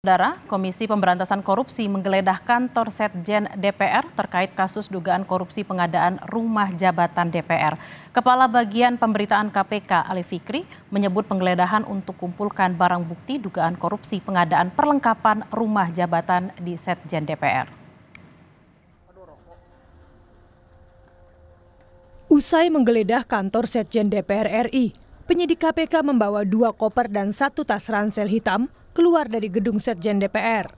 Saudara, Komisi Pemberantasan Korupsi menggeledah kantor Setjen DPR terkait kasus dugaan korupsi pengadaan rumah jabatan DPR. Kepala Bagian Pemberitaan KPK Ali Fikri menyebut penggeledahan untuk kumpulkan barang bukti dugaan korupsi pengadaan perlengkapan rumah jabatan di Setjen DPR. Usai menggeledah kantor Setjen DPR RI, penyidik KPK membawa 2 koper dan 1 tas ransel hitam keluar dari gedung Setjen DPR.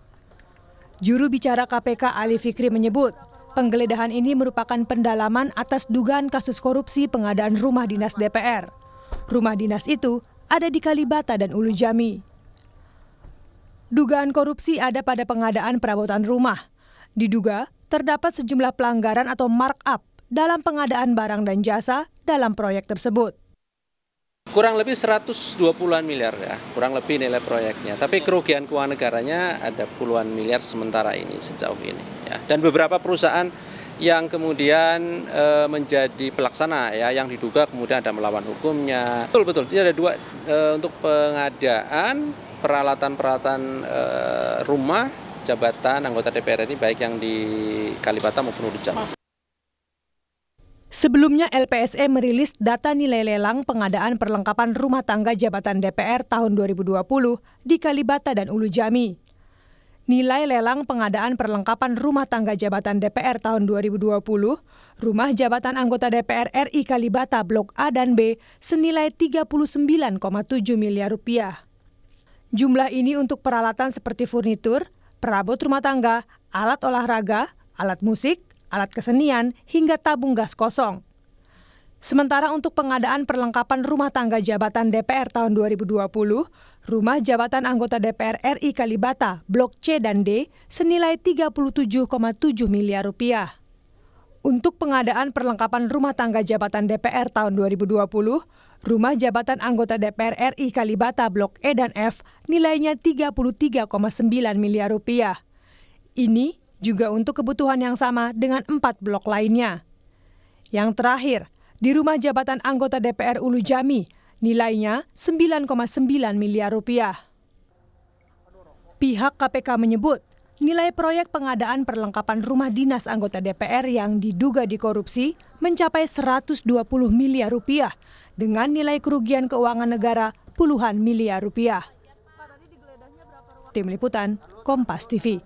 Juru bicara KPK Ali Fikri menyebut, penggeledahan ini merupakan pendalaman atas dugaan kasus korupsi pengadaan rumah dinas DPR. Rumah dinas itu ada di Kalibata dan Ulu Jami. Dugaan korupsi ada pada pengadaan perabotan rumah. Diduga terdapat sejumlah pelanggaran atau markup dalam pengadaan barang dan jasa dalam proyek tersebut. Kurang lebih 120-an miliar ya, kurang lebih nilai proyeknya. Tapi kerugian keuangan negaranya ada puluhan miliar sementara ini, sejauh ini. Ya. Dan beberapa perusahaan yang kemudian menjadi pelaksana ya, yang diduga kemudian ada melawan hukumnya. Betul, ini ada 2 untuk pengadaan peralatan-peralatan rumah jabatan anggota DPR ini, baik yang di Kalibata maupun Ulu Jami. Sebelumnya LPSE merilis data nilai lelang pengadaan perlengkapan rumah tangga jabatan DPR tahun 2020 di Kalibata dan Ulu Jami. Nilai lelang pengadaan perlengkapan rumah tangga jabatan DPR tahun 2020, rumah jabatan anggota DPR RI Kalibata Blok A dan B senilai 39,7 miliar rupiah. Jumlah ini untuk peralatan seperti furnitur, perabot rumah tangga, alat olahraga, alat musik, alat kesenian, hingga tabung gas kosong. Sementara untuk pengadaan perlengkapan rumah tangga jabatan DPR tahun 2020, rumah jabatan anggota DPR RI Kalibata, Blok C dan D, senilai 37,7 miliar rupiah. Untuk pengadaan perlengkapan rumah tangga jabatan DPR tahun 2020, rumah jabatan anggota DPR RI Kalibata, Blok E dan F, nilainya 33,9 miliar rupiah. Ini juga untuk kebutuhan yang sama dengan 4 blok lainnya. Yang terakhir, di rumah jabatan anggota DPR Ulu Jami, nilainya 9,9 miliar rupiah. Pihak KPK menyebut, nilai proyek pengadaan perlengkapan rumah dinas anggota DPR yang diduga dikorupsi mencapai 120 miliar rupiah dengan nilai kerugian keuangan negara puluhan miliar rupiah. Tim Liputan, Kompas TV.